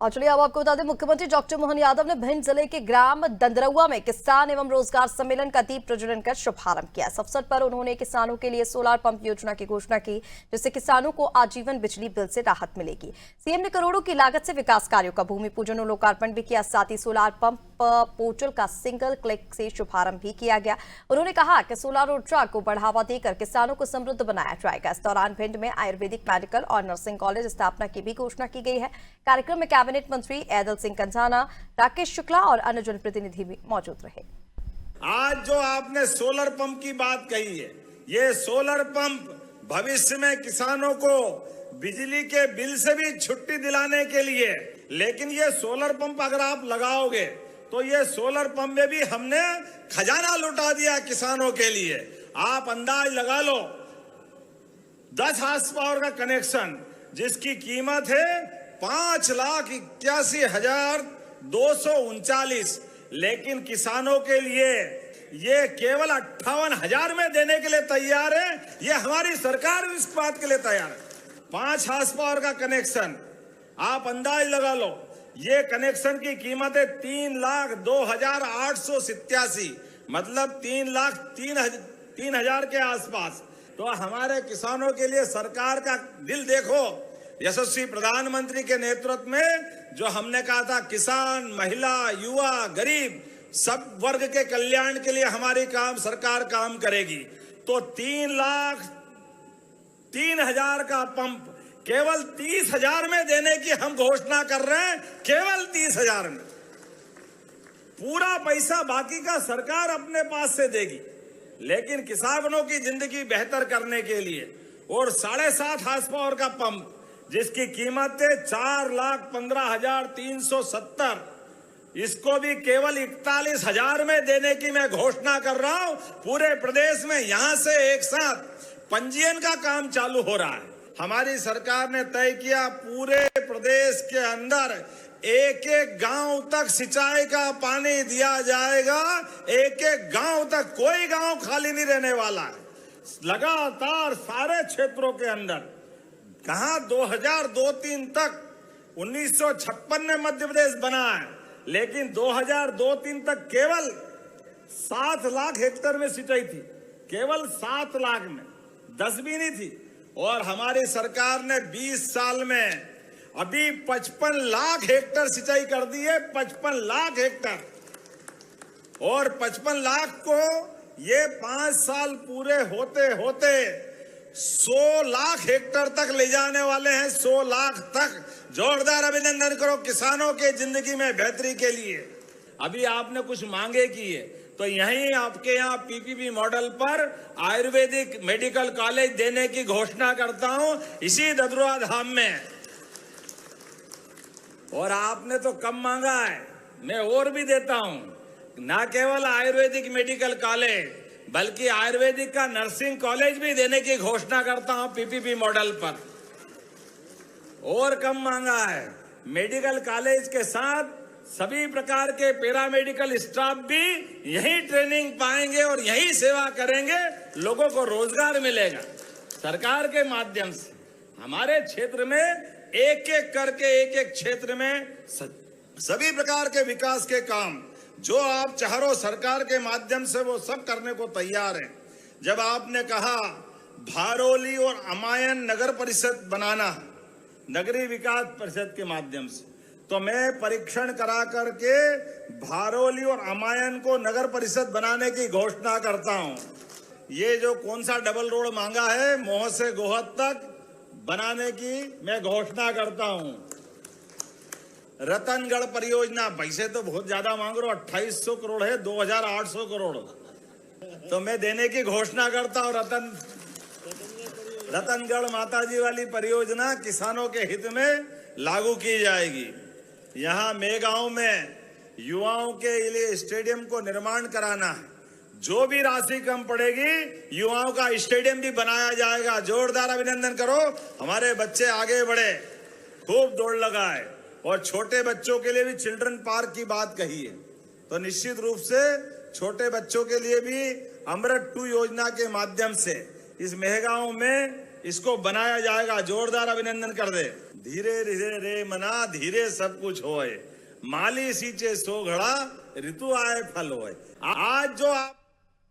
और चलिए अब आपको बता दें, मुख्यमंत्री डॉक्टर मोहन यादव ने भिंड जिले के ग्राम दंदरौआ में किसान एवं रोजगार सम्मेलन का दीप प्रज्वलन कर शुभारंभ किया। इस अवसर पर उन्होंने किसानों के लिए सोलर पंप योजना की घोषणा की, जिससे किसानों को आजीवन बिजली बिल से राहत मिलेगी। सीएम ने करोड़ों की लागत से विकास कार्यों का भूमि पूजन और लोकार्पण भी किया। साथ ही सोलर पंप पोर्टल का सिंगल क्लिक से शुभारंभ भी किया गया। उन्होंने कहा कि सोलर ऊर्जा को बढ़ावा देकर किसानों को समृद्ध बनाया जाएगा। इस दौरान भिंड में आयुर्वेदिक मेडिकल और नर्सिंग कॉलेज स्थापना की भी घोषणा की गई है। कार्यक्रम में कैबिनेट मंत्री ऐदल सिंह कंसाना, राकेश शुक्ला और अन्य जनप्रतिनिधि भी मौजूद रहे। आज जो आपने सोलर पंप की बात कही है, ये सोलर पंप भविष्य में किसानों को बिजली के बिल से भी छुट्टी दिलाने के लिए, लेकिन ये सोलर पंप अगर आप लगाओगे तो ये सोलर पंप में भी हमने खजाना लुटा दिया किसानों के लिए। आप अंदाज लगा लो, 10 हार्स पावर का कनेक्शन जिसकी कीमत है 5,81,239, लेकिन किसानों के लिए ये केवल 58,000 में देने के लिए तैयार है। ये हमारी सरकार इस बात के लिए तैयार है। 5 हार्स पावर का कनेक्शन, आप अंदाज लगा लो, ये कनेक्शन की कीमत है 3,02,887, मतलब 3,03,000 के आसपास। तो हमारे किसानों के लिए सरकार का दिल देखो। यशस्वी प्रधानमंत्री के नेतृत्व में जो हमने कहा था किसान, महिला, युवा, गरीब सब वर्ग के कल्याण के लिए हमारी सरकार काम करेगी। तो 3,03,000 का पंप केवल 30,000 में देने की हम घोषणा कर रहे हैं, केवल 30,000 में। पूरा पैसा बाकी का सरकार अपने पास से देगी, लेकिन किसानों की जिंदगी बेहतर करने के लिए। और 7.5 हार्स पावर का पंप जिसकी कीमत है 4,15,370, इसको भी केवल 41,000 में देने की मैं घोषणा कर रहा हूं। पूरे प्रदेश में यहां से एक साथ पंजीयन का काम चालू हो रहा है। हमारी सरकार ने तय किया पूरे प्रदेश के अंदर एक एक गांव तक सिंचाई का पानी दिया जाएगा। एक एक गांव तक, कोई गांव खाली नहीं रहने वाला है। लगातार सारे क्षेत्रों के अंदर, कहां 2002-03 तक 1956 में मध्य प्रदेश बना है, लेकिन 2002-03 तक केवल 7 लाख हेक्टेयर में सिंचाई थी, केवल 7 लाख में, 10 भी नहीं थी। और हमारी सरकार ने 20 साल में अभी 55 लाख हेक्टेयर सिंचाई कर दी है, 55 लाख हेक्टेयर। और 55 लाख को ये 5 साल पूरे होते होते 100 लाख हेक्टेयर तक ले जाने वाले हैं। 100 लाख तक। जोरदार अभिनंदन करो किसानों के जिंदगी में बेहतरी के लिए। अभी आपने कुछ मांगे की है, तो यहीं आपके यहाँ पीपीपी मॉडल पर आयुर्वेदिक मेडिकल कॉलेज देने की घोषणा करता हूं, इसी ददरुआ धाम में। और आपने तो कम मांगा है, मैं और भी देता हूं। ना केवल आयुर्वेदिक मेडिकल कॉलेज, बल्कि आयुर्वेदिक का नर्सिंग कॉलेज भी देने की घोषणा करता हूं पीपीपी मॉडल पर। और कम मांगा है, मेडिकल कॉलेज के साथ सभी प्रकार के पैरामेडिकल स्टाफ भी यही ट्रेनिंग पाएंगे और यही सेवा करेंगे। लोगों को रोजगार मिलेगा सरकार के माध्यम से। हमारे क्षेत्र में एक एक करके, एक एक क्षेत्र में सभी प्रकार के विकास के काम जो आप चाहो सरकार के माध्यम से, वो सब करने को तैयार है। जब आपने कहा भारोली और अमायन नगर परिषद बनाना, नगरीय विकास परिषद के माध्यम से, तो मैं परीक्षण करा करके भारोली और अमायन को नगर परिषद बनाने की घोषणा करता हूं। ये जो कौन सा डबल रोड मांगा है, मोह से गोहद तक बनाने की मैं घोषणा करता हूं। रतनगढ़ परियोजना, पैसे तो बहुत ज्यादा मांग रहे हो, 2800 करोड़ है, 2,800 करोड़, तो मैं देने की घोषणा करता हूं। रतनगढ़ माताजी वाली परियोजना किसानों के हित में लागू की जाएगी। यहाँ मेगांव में युवाओं के लिए स्टेडियम को निर्माण कराना है। जो भी राशि कम पड़ेगी, युवाओं का स्टेडियम भी बनाया जाएगा। जोरदार अभिनंदन करो। हमारे बच्चे आगे बढ़े, खूब दौड़ लगाए। और छोटे बच्चों के लिए भी चिल्ड्रन पार्क की बात कही है, तो निश्चित रूप से छोटे बच्चों के लिए भी अमृत 2 योजना के माध्यम से इस मेहगांव में इसको बनाया जाएगा। जोरदार अभिनंदन कर दे। धीरे धीरे रे मना, धीरे सब कुछ होए, माली सींचे सो घड़ा, ऋतु आए फल होए। आज जो आप